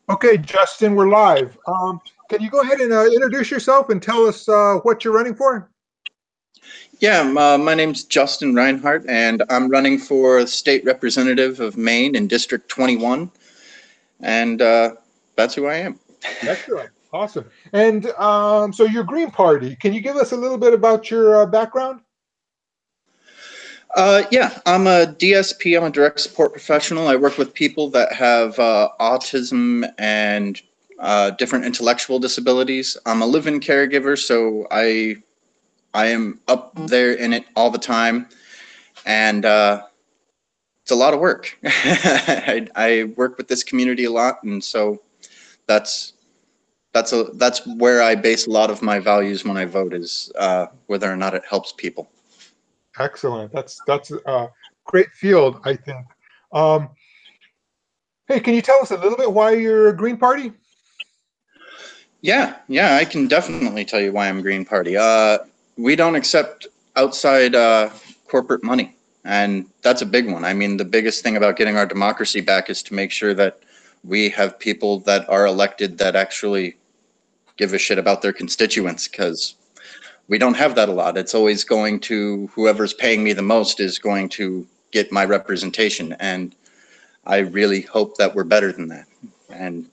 Okay, Justin, we're live. Can you go ahead and introduce yourself and tell us what you're running for? Yeah, my name's Justin Reinhardt, and I'm running for state representative of Maine in District 21, and that's who I am. Excellent. Awesome. And so your Green Party, can you give us a little bit about your background? Yeah, I'm a DSP. I'm a direct support professional. I work with people that have autism and different intellectual disabilities. I'm a live-in caregiver, so I am up there in it all the time, and it's a lot of work. I work with this community a lot, and so that's that's where I base a lot of my values when I vote, is whether or not it helps people. Excellent. That's a great field, I think. Um, hey, can you tell us a little bit why you're a Green Party? Yeah, I can definitely tell you why I'm Green Party. We don't accept outside corporate money, and that's a big one. I mean, the biggest thing about getting our democracy back is to make sure that we have people that are elected that actually give a shit about their constituents, because we don't have that a lot. It's always going to whoever's paying me the most is going to get my representation, and I really hope that we're better than that. And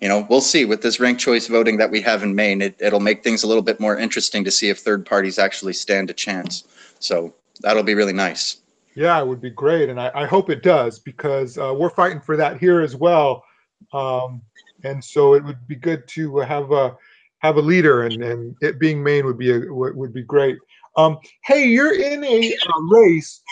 we'll see with this ranked choice voting that we have in Maine. It'll make things a little bit more interesting to see if third parties actually stand a chance. So that'll be really nice. Yeah, it would be great, and I hope it does, because we're fighting for that here as well. And so it would be good to have a leader, and it being Maine would be great. Hey, you're in a race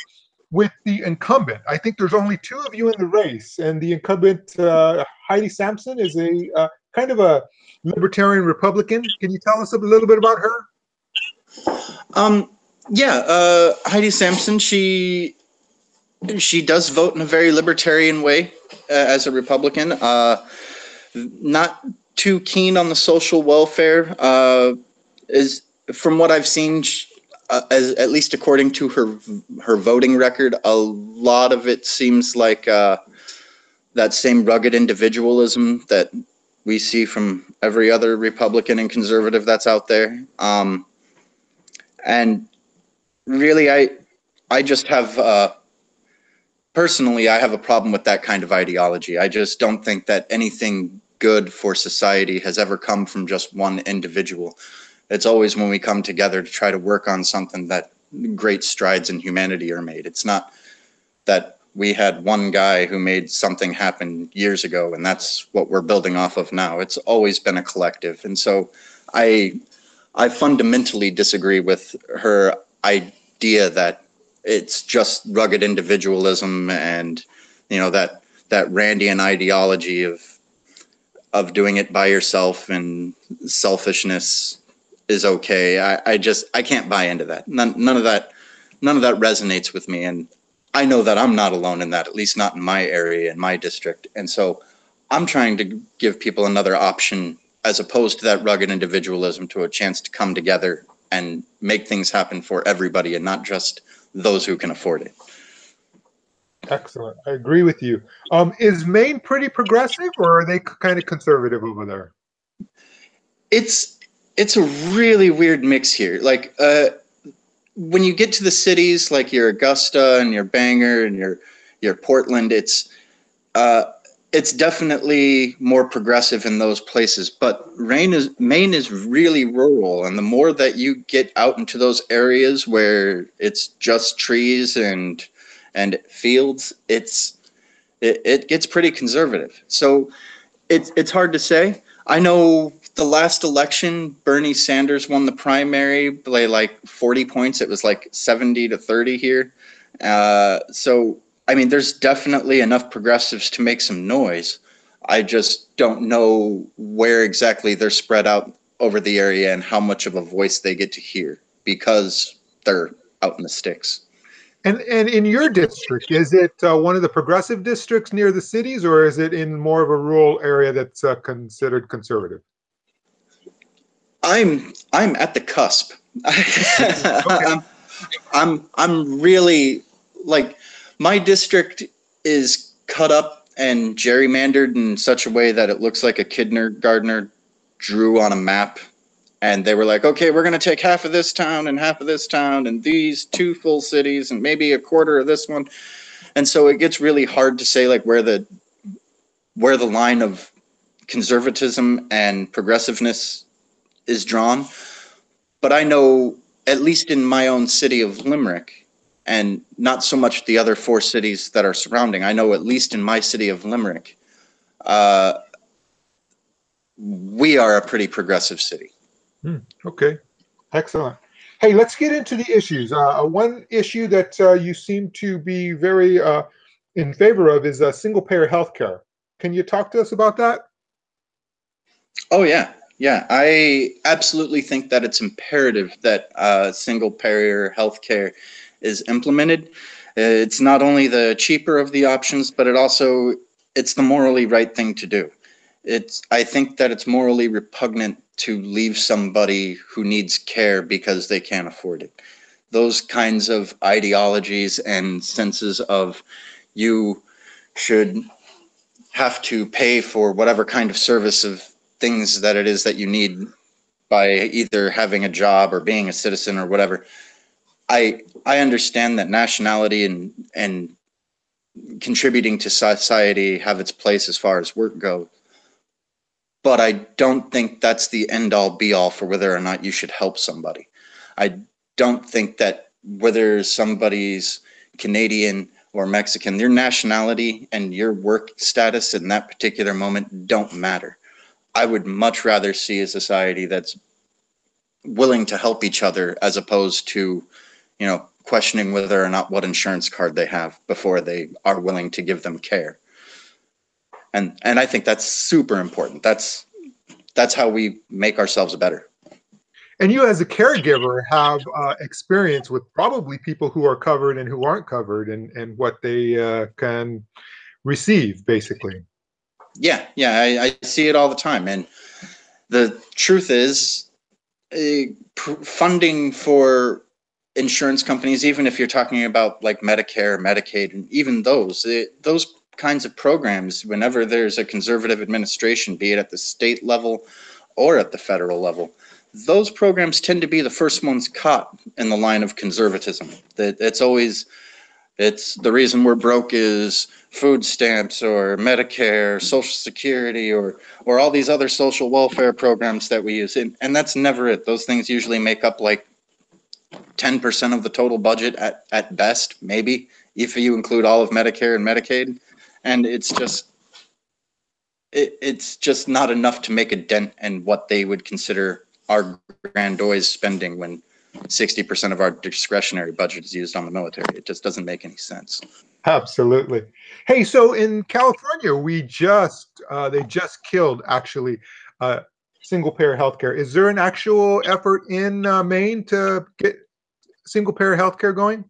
with the incumbent. I think there's only two of you in the race, and the incumbent, Heidi Sampson, is a kind of a libertarian Republican. Can you tell us a little bit about her? Yeah, Heidi Sampson, she does vote in a very libertarian way as a Republican. Not too keen on the social welfare. Is from what I've seen, as at least according to her voting record, a lot of it seems like that same rugged individualism that we see from every other Republican and conservative that's out there. And really, I just have personally, I have a problem with that kind of ideology. I just don't think that anything good for society has ever come from just one individual. It's always when we come together to try to work on something that great strides in humanity are made. It's not that we had one guy who made something happen years ago and that's what we're building off of now. It's always been a collective. And so I fundamentally disagree with her idea that it's just rugged individualism and that Randian ideology of doing it by yourself and selfishness is okay. I can't buy into that. None of that resonates with me, and I know that I'm not alone in that, at least not in my area, in my district. And so I'm trying to give people another option, as opposed to that rugged individualism, to a chance to come together and make things happen for everybody and not just those who can afford it. Excellent. I agree with you. Is Maine pretty progressive, or are they kind of conservative over there? It's a really weird mix here. Like when you get to the cities, like your Augusta and your Bangor and your Portland, it's definitely more progressive in those places. But Maine is really rural, and the more that you get out into those areas where it's just trees and fields, it gets pretty conservative. So it's hard to say. I know the last election, Bernie Sanders won the primary by like 40 points. It was like 70-30 here. So, I mean, there's definitely enough progressives to make some noise. I just don't know where exactly they're spread out over the area and how much of a voice they get to hear, because they're out in the sticks. And in your district, is it one of the progressive districts near the cities, or is it in more of a rural area that's considered conservative? I'm at the cusp. Okay. I'm really, like, my district is cut up and gerrymandered in such a way that it looks like a kindergartner drew on a map. And they were like, okay, we're going to take half of this town and half of this town and these two full cities and maybe a quarter of this one. And so it gets really hard to say like where the line of conservatism and progressiveness is drawn. But I know, at least in my own city of Limerick, and not so much the other 4 cities that are surrounding, I know at least in my city of Limerick, we are a pretty progressive city. Okay, excellent. Hey, let's get into the issues. One issue that you seem to be very in favor of is single-payer healthcare. Can you talk to us about that? Oh, yeah. Yeah, I absolutely think that it's imperative that single-payer healthcare is implemented. It's not only the cheaper of the options, but it's the morally right thing to do. I think that it's morally repugnant to leave somebody who needs care because they can't afford it. Those kinds of ideologies and senses of you should have to pay for whatever kind of service of things that it is that you need by either having a job or being a citizen or whatever. I understand that nationality and contributing to society have its place as far as work goes. But I don't think that's the end-all be-all for whether or not you should help somebody. I don't think that whether somebody's Canadian or Mexican, their nationality and your work status in that particular moment don't matter. I would much rather see a society that's willing to help each other as opposed to, questioning whether or not what insurance card they have before they are willing to give them care. And I think that's super important. That's how we make ourselves better. And you as a caregiver have experience with probably people who are covered and who aren't covered and what they can receive, basically. Yeah, I see it all the time. And the truth is, funding for insurance companies, even if you're talking about like Medicare, Medicaid, and even those kinds of programs, whenever there's a conservative administration, be it at the state level or at the federal level, those programs tend to be the first ones caught in the line of conservatism. It's the reason we're broke is food stamps or Medicare, Social Security, or all these other social welfare programs that we use. And that's never it. Those things usually make up like 10% of the total budget at best, maybe, if you include all of Medicare and Medicaid. And it's just not enough to make a dent in what they would consider our grandiose spending when 60% of our discretionary budget is used on the military. It just doesn't make any sense. Absolutely. Hey, so in California, they just killed actually single-payer healthcare. Is there an actual effort in Maine to get single-payer healthcare going?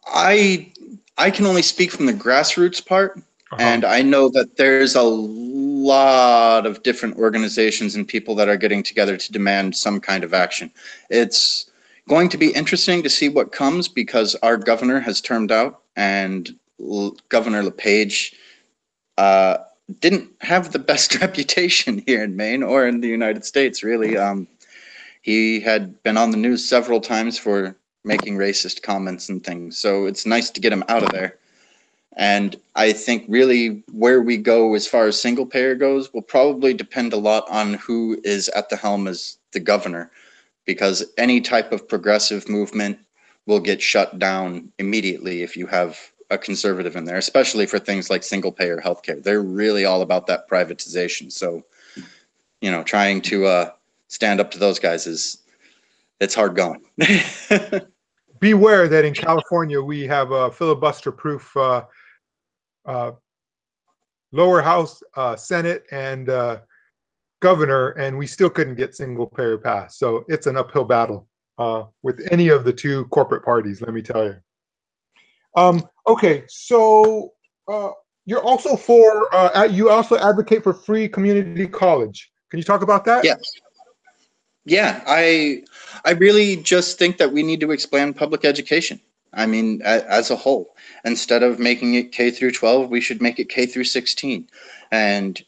I can only speak from the grassroots part, and I know that there's a lot of different organizations and people that are getting together to demand some kind of action. It's going to be interesting to see what comes because our governor has termed out, and Governor LePage didn't have the best reputation here in Maine or in the United States, really. He had been on the news several times for making racist comments and things. So it's nice to get him out of there. And I think really where we go as far as single payer goes will probably depend a lot on who is at the helm as the governor, because any type of progressive movement will get shut down immediately if you have a conservative in there, especially for things like single payer healthcare. They're really all about that privatization. So, trying to stand up to those guys it's hard going. Beware that in California we have a filibuster-proof lower house, Senate, and governor, and we still couldn't get single-payer passed. So it's an uphill battle with any of the two corporate parties, let me tell you. Okay, so you're also you also advocate for free community college. Can you talk about that? Yes. Yeah, I really just think that we need to expand public education. I mean, as a whole, instead of making it K through 12, we should make it K through 16. And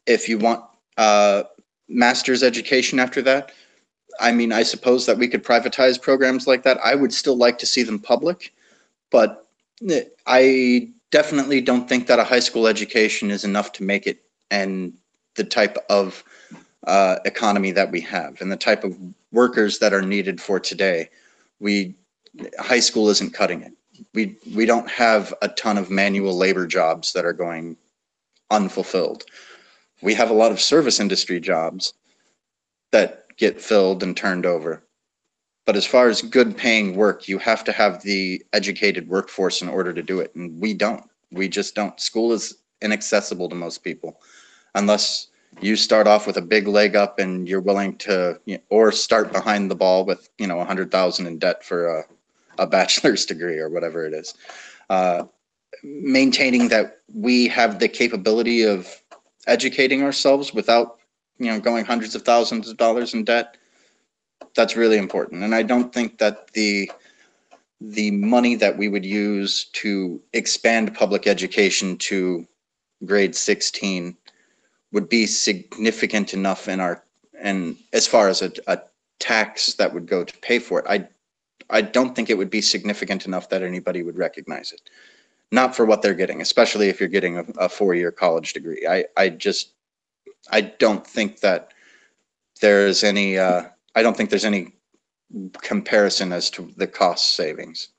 if you want master's education after that, I mean, I suppose that we could privatize programs like that. I would still like to see them public, but I definitely don't think that a high school education is enough to make it, and the type of economy that we have and the type of workers that are needed for today. High school isn't cutting it. We don't have a ton of manual labor jobs that are going unfulfilled. We have a lot of service industry jobs that get filled and turned over. But as far as good paying work, you have to have the educated workforce in order to do it. And we don't. We just don't. School is inaccessible to most people unless you start off with a big leg up and you're willing to, or start behind the ball with, $100,000 in debt for a bachelor's degree or whatever it is. Maintaining that we have the capability of educating ourselves without, going hundreds of thousands of dollars in debt, that's really important. And I don't think that the money that we would use to expand public education to grade 16 would be significant enough and as far as a tax that would go to pay for it. I don't think it would be significant enough that anybody would recognize it. Not for what they're getting, especially if you're getting a 4-year college degree. I don't think that there's any I don't think there's any comparison as to the cost savings.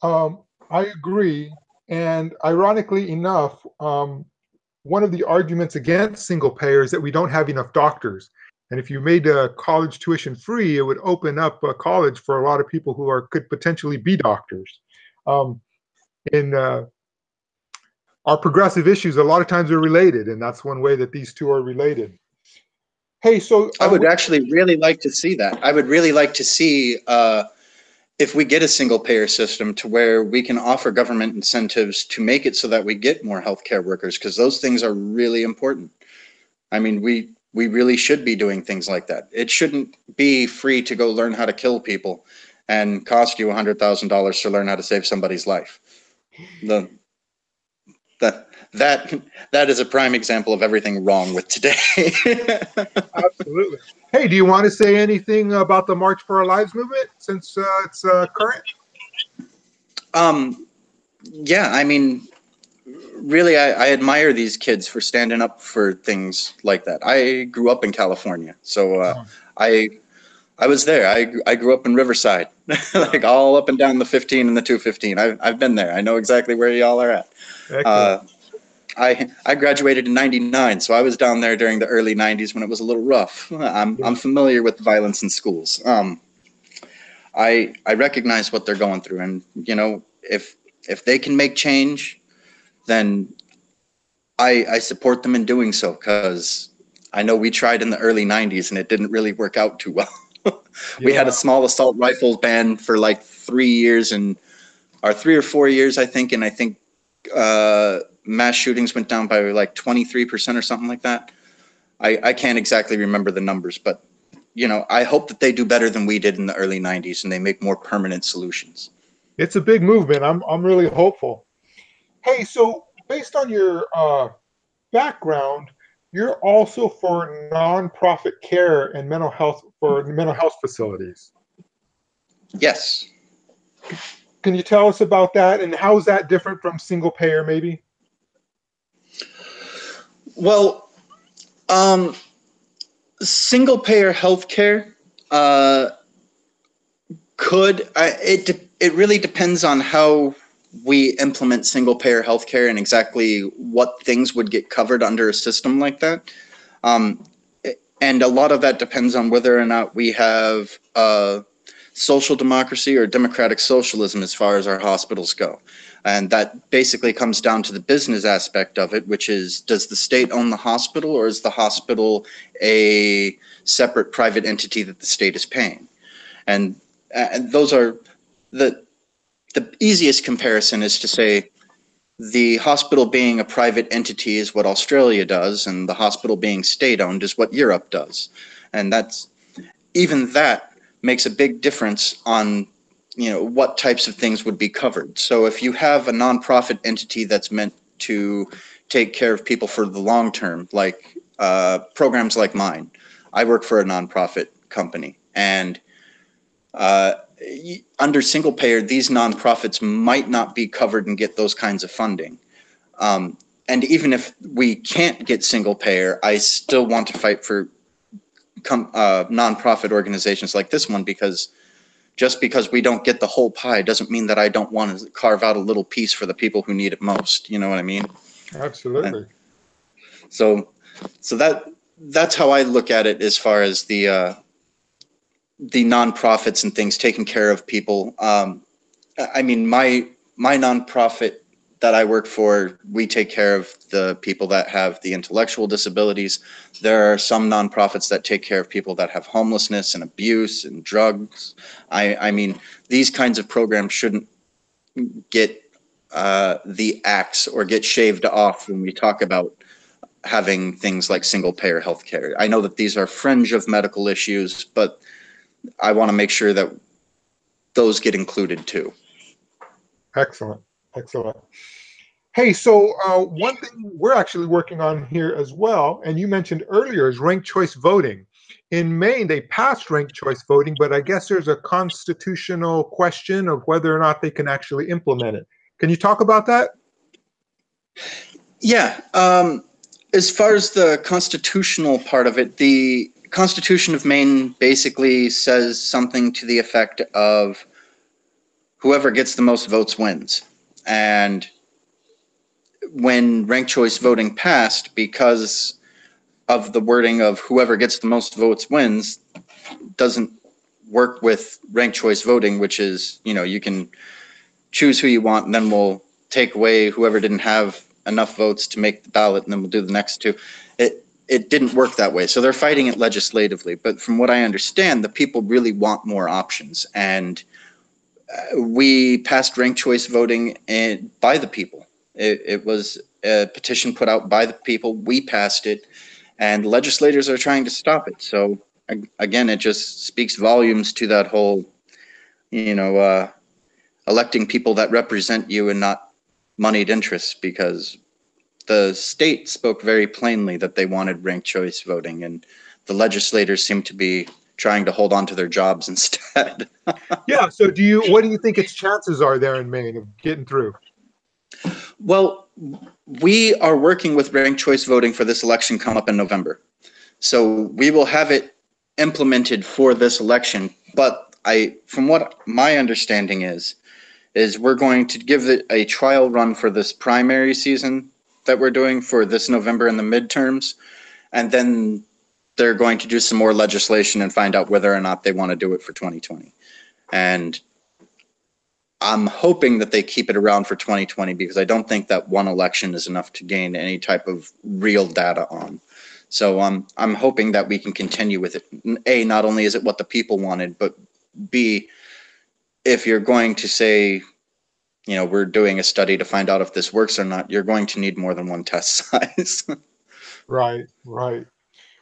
I agree. And ironically enough, one of the arguments against single payer is that we don't have enough doctors. And if you made college tuition free, it would open up college for a lot of people who could potentially be doctors. In our progressive issues, a lot of times are related, and that's one way that these two are related. Hey, so I would actually really like to see that. I would really like to see if we get a single payer system to where we can offer government incentives to make it so that we get more healthcare workers, because those things are really important. I mean, we really should be doing things like that. It shouldn't be free to go learn how to kill people and cost you $100,000 to learn how to save somebody's life. That is a prime example of everything wrong with today. Absolutely. Hey, do you want to say anything about the March for Our Lives movement since it's current? Yeah, I mean, really, I admire these kids for standing up for things like that. I grew up in California, so I was there. I grew up in Riverside, like all up and down the 15 and the 215. I've been there. I know exactly where y'all are at. I graduated in '99, so I was down there during the early '90s when it was a little rough. I'm familiar with violence in schools. I recognize what they're going through, and if they can make change, then I support them in doing so, because I know we tried in the early '90s and it didn't really work out too well. We had a small assault rifle ban for like 3 years, or 3 or 4 years, I think, and I think mass shootings went down by like 23% or something like that. I can't exactly remember the numbers, but I hope that they do better than we did in the early '90s and they make more permanent solutions. It's a big movement. I'm really hopeful. Hey, so based on your background, you're also for nonprofit care and mental health facilities. Yes. Can you tell us about that, and how is that different from single payer, maybe? Well, single payer healthcare it really depends on how we implement single payer healthcare and exactly what things would get covered under a system like that. And a lot of that depends on whether or not we have social democracy or democratic socialism as far as our hospitals go. And that basically comes down to the business aspect of it, which is, does the state own the hospital, or is the hospital a separate private entity that the state is paying? And those are the easiest comparison is to say the hospital being a private entity is what Australia does, and the hospital being state-owned is what Europe does. And even that makes a big difference on, what types of things would be covered. So if you have a nonprofit entity that's meant to take care of people for the long term, like programs like mine, I work for a nonprofit company, and under single payer, these nonprofits might not be covered and get those kinds of funding. And even if we can't get single payer, I still want to fight for nonprofit organizations like this one, because just because we don't get the whole pie doesn't mean that I don't want to carve out a little piece for the people who need it most. You know what I mean? Absolutely. So that's how I look at it as far as the nonprofits and things taking care of people. I mean, my nonprofit that I work for, we take care of the people that have the intellectual disabilities. There are some nonprofits that take care of people that have homelessness and abuse and drugs. I mean, these kinds of programs shouldn't get the axe or get shaved off when we talk about having things like single payer healthcare. I know that these are fringe of medical issues, but I want to make sure that those get included too. Excellent. Excellent. Hey, so one thing we're actually working on here as well, and you mentioned earlier, is ranked choice voting. In Maine, they passed ranked choice voting, but I guess there's a constitutional question of whether or not they can actually implement it. Can you talk about that? Yeah. As far as the constitutional part of it, the Constitution of Maine basically says something to the effect of whoever gets the most votes wins. And when ranked choice voting passed, because of the wording of whoever gets the most votes wins, doesn't work with ranked choice voting, which is, you can choose who you want, and then we'll take away whoever didn't have enough votes to make the ballot, and then we'll do the next two. It didn't work that way. So they're fighting it legislatively. But from what I understand, the people really want more options. And we passed ranked choice voting by the people. It was a petition put out by the people. We passed it, and legislators are trying to stop it. So again, it just speaks volumes to that whole, electing people that represent you and not moneyed interests, because the state spoke very plainly that they wanted ranked choice voting, and the legislators seem to be trying to hold on to their jobs instead. Yeah. So what do you think its chances are there in Maine of getting through? Well, we are working with ranked choice voting for this election come up in November. So we will have it implemented for this election. But from what my understanding is we're going to give it a trial run for this primary season that we're doing for this November in the midterms. And then they're going to do some more legislation and find out whether or not they want to do it for 2020. And I'm hoping that they keep it around for 2020, because I don't think that one election is enough to gain any type of real data on. So I'm hoping that we can continue with it. A, not only is it what the people wanted, but B, if you're going to say, we're doing a study to find out if this works or not, you're going to need more than one test size. Right, right.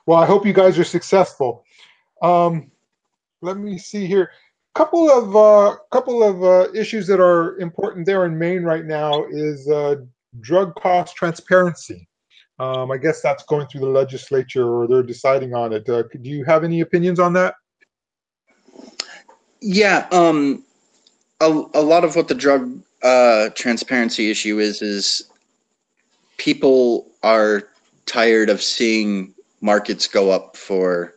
Well, I hope you guys are successful. Let me see here. Couple of issues that are important there in Maine right now is drug cost transparency. I guess that's going through the legislature, or they're deciding on it. Do you have any opinions on that? Yeah, a lot of what the drug transparency issue is people are tired of seeing markets go up for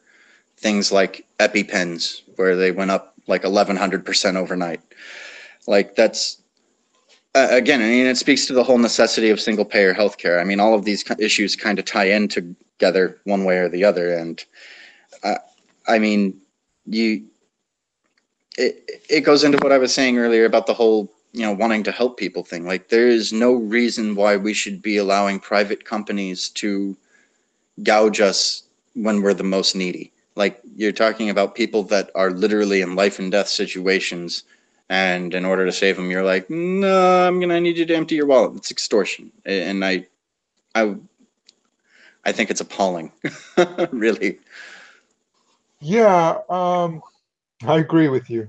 things like EpiPens, where they went up like 1,100% overnight. Like that's, again, I mean, it speaks to the whole necessity of single payer healthcare. I mean, all of these issues kind of tie in together one way or the other. And I mean, it goes into what I was saying earlier about the whole, wanting to help people thing. Like, there is no reason why we should be allowing private companies to gouge us when we're the most needy. Like, you're talking about people that are literally in life and death situations, and in order to save them, you're like, no, I'm gonna need you to empty your wallet. It's extortion. And I think it's appalling. Really. Yeah, I agree with you.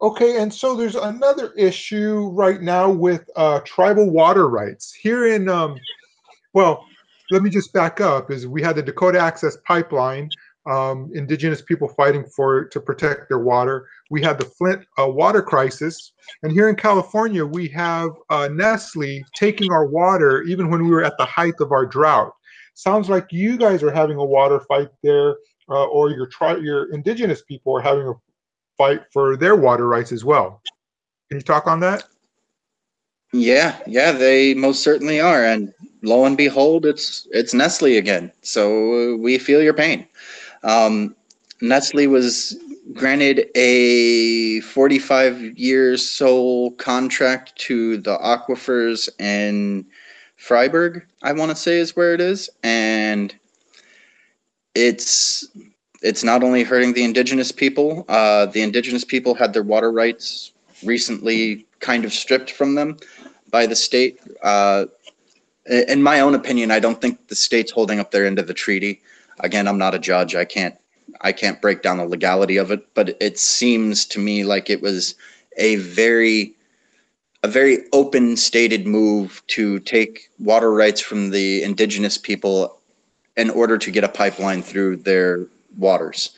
Okay, and so there's another issue right now with tribal water rights here in well, let me just back up. Is we had the Dakota Access Pipeline, indigenous people fighting to protect their water. We had the Flint water crisis, and here in California, we have Nestle taking our water even when we were at the height of our drought. Sounds like you guys are having a water fight there, or your indigenous people are having a fight for their water rights as well. Can you talk on that? Yeah, they most certainly are, and lo and behold, it's Nestle again. So we feel your pain. Nestle was granted a 45-year sole contract to the aquifers in Freiburg, I want to say is where it is, and it's not only hurting the indigenous people. The indigenous people had their water rights recently kind of stripped from them by the state. In my own opinion, I don't think the state's holding up their end of the treaty. Again, I'm not a judge. I can't break down the legality of it, but it seems to me like it was a very open stated move to take water rights from the indigenous people in order to get a pipeline through their waters.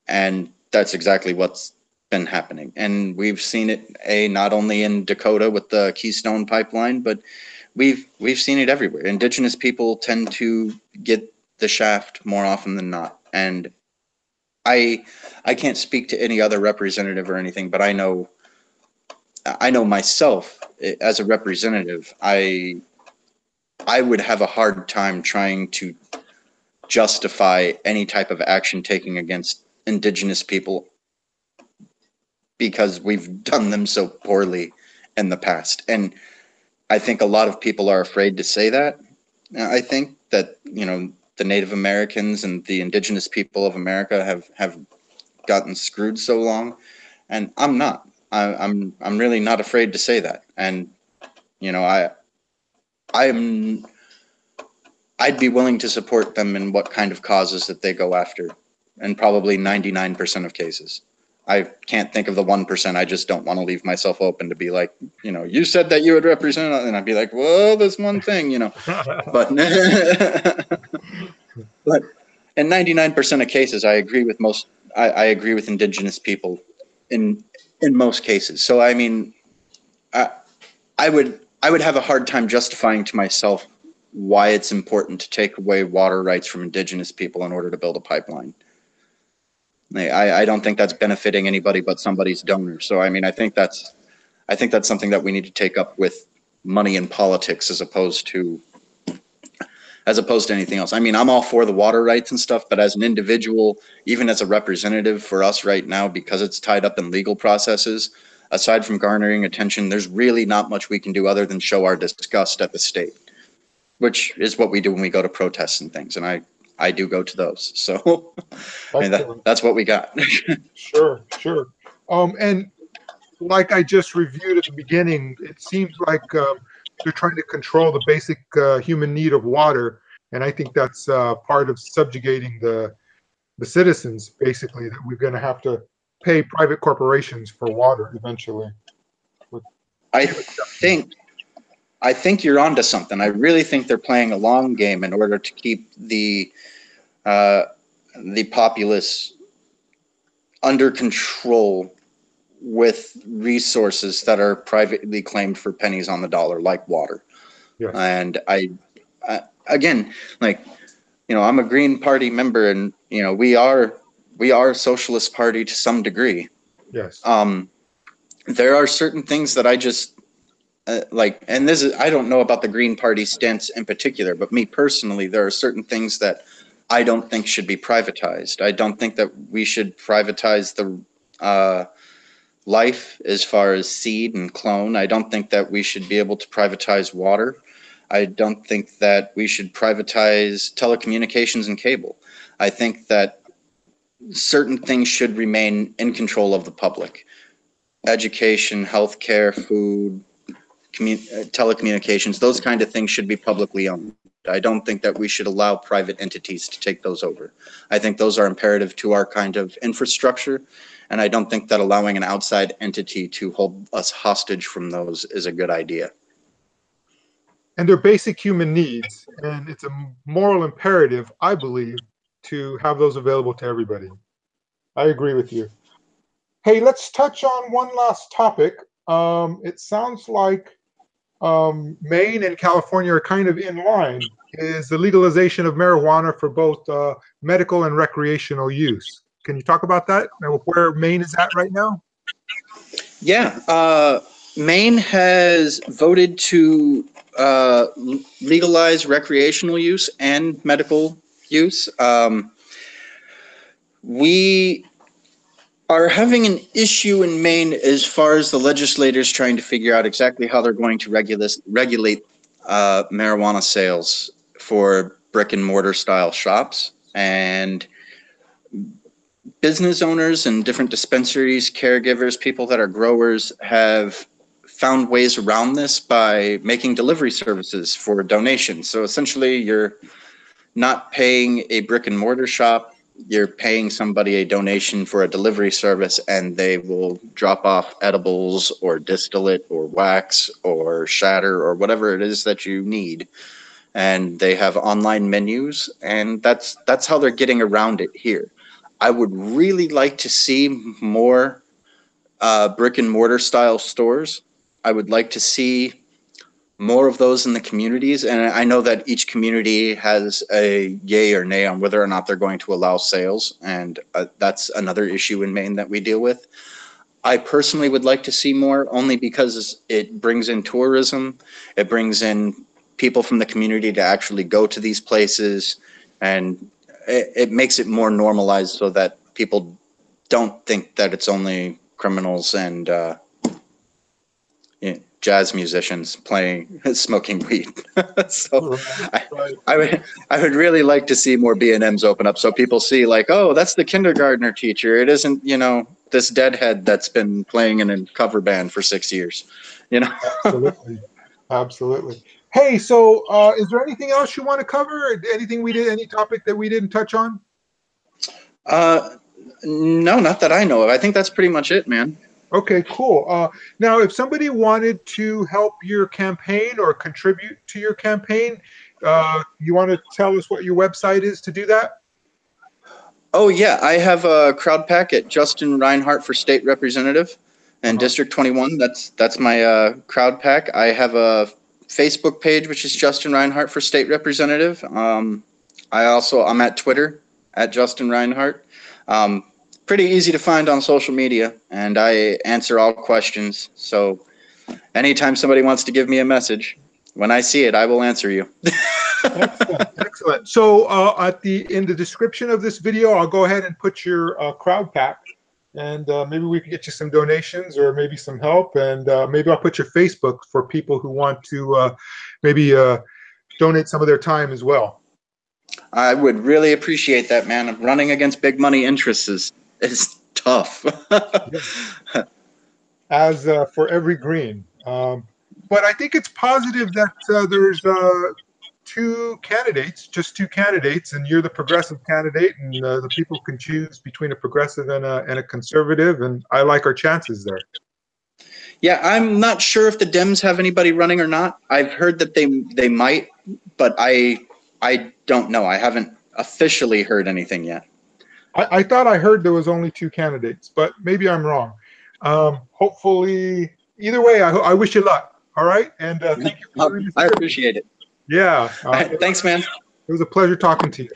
And that's exactly what's been happening. And we've seen it not only in Dakota with the Keystone pipeline, but we've seen it everywhere. Indigenous people tend to get the shaft more often than not. And I can't speak to any other representative or anything, but I know myself as a representative, I would have a hard time trying to justify any type of action taking against indigenous people because we've done them so poorly in the past. And I think a lot of people are afraid to say that. I think that, the Native Americans and the indigenous people of America have gotten screwed so long, and I'm not. I'm really not afraid to say that. And I'd be willing to support them in what kind of causes that they go after, and probably 99% of cases. I can't think of the 1%. I just don't want to leave myself open to be like, you said that you would represent, and I'd be like, well, this one thing, but but in 99% of cases, I agree with most. I agree with indigenous people in most cases. So I mean, I would have a hard time justifying to myself why it's important to take away water rights from indigenous people in order to build a pipeline. I don't think that's benefiting anybody but somebody's donor. So I mean, I think that's something that we need to take up with money and politics as opposed to anything else. I mean, I'm all for the water rights and stuff, but as an individual, even as a representative for us right now, because it's tied up in legal processes, aside from garnering attention, there's really not much we can do other than show our disgust at the state, which is what we do when we go to protests and things. And I do go to those. So I mean, that's what we got. Sure. And like I just reviewed at the beginning, it seems like they're trying to control the basic human need of water. And I think that's part of subjugating the citizens, basically, that we're going to have to pay private corporations for water eventually. I think you're onto something. I really think they're playing a long game in order to keep the populace under control with resources that are privately claimed for pennies on the dollar, like water. Yes. And I again, like, I'm a Green Party member, and we are a socialist party to some degree. Yes. There are certain things that I just like, and this is, I don't know about the Green Party stance in particular, but me personally, there are certain things that I don't think should be privatized. I don't think that we should privatize the life as far as seed and clone. I don't think that we should be able to privatize water. I don't think that we should privatize telecommunications and cable. I think that certain things should remain in control of the public. Education, healthcare, food, telecommunications, those kind of things should be publicly owned. I don't think that we should allow private entities to take those over. I think those are imperative to our kind of infrastructure, and I don't think that allowing an outside entity to hold us hostage from those is a good idea. And they're basic human needs, and it's a moral imperative, I believe, to have those available to everybody. I agree with you. Hey, let's touch on one last topic. It sounds like Maine and California are kind of in line, is the legalization of marijuana for both medical and recreational use. Can you talk about that and where Maine is at right now? Yeah, Maine has voted to legalize recreational use and medical use. We are having an issue in Maine as far as the legislators trying to figure out exactly how they're going to regulate marijuana sales for brick and mortar style shops. And business owners and different dispensaries, caregivers, people that are growers have found ways around this by making delivery services for donations. So essentially you're not paying a brick and mortar shop, you're paying somebody a donation for a delivery service, and they will drop off edibles or distillate or wax or shatter or whatever it is that you need. And they have online menus, and that's how they're getting around it here. I would really like to see more brick and mortar style stores. I would like to see more of those in the communities. And I know that each community has a yay or nay on whether or not they're going to allow sales. And that's another issue in Maine that we deal with. I personally would like to see more, only because it brings in tourism. It brings in people from the community to actually go to these places, and it makes it more normalized so that people don't think that it's only criminals and jazz musicians playing, smoking weed. So I would really like to see more B&Ms open up, so people see like, oh, that's the kindergartner teacher. It isn't, you know, this deadhead that's been playing in a cover band for 6 years, you know. Absolutely. Absolutely. Hey, so is there anything else you want to cover? Anything we did, any topic that we didn't touch on? No, not that I know of. I think that's pretty much it, man. Okay, cool. Now, if somebody wanted to help your campaign or contribute to your campaign, you want to tell us what your website is to do that? Oh, yeah. I have a crowd pack at Justin Reinhardt for state representative and District 21. That's my crowd pack. I have a Facebook page, which is Justin Reinhardt for state representative. I'm at Twitter at Justin Reinhardt. Pretty easy to find on social media, and I answer all questions. So anytime somebody wants to give me a message, when I see it, I will answer you. Excellent, excellent. So in the description of this video, I'll go ahead and put your crowd pack, and maybe we can get you some donations or maybe some help, and maybe I'll put your Facebook for people who want to maybe donate some of their time as well. I would really appreciate that, man. Running against big money interests is tough. As for every green. But I think it's positive that there's just two candidates, and you're the progressive candidate, and the people can choose between a progressive and a conservative, and I like our chances there. Yeah, I'm not sure if the Dems have anybody running or not. I've heard that they might, but I don't know. I haven't officially heard anything yet. I thought I heard there was only two candidates, but maybe I'm wrong. Hopefully, either way, I wish you luck. All right, and thank you. I appreciate it. Yeah. All right, thanks, man. It was a pleasure talking to you.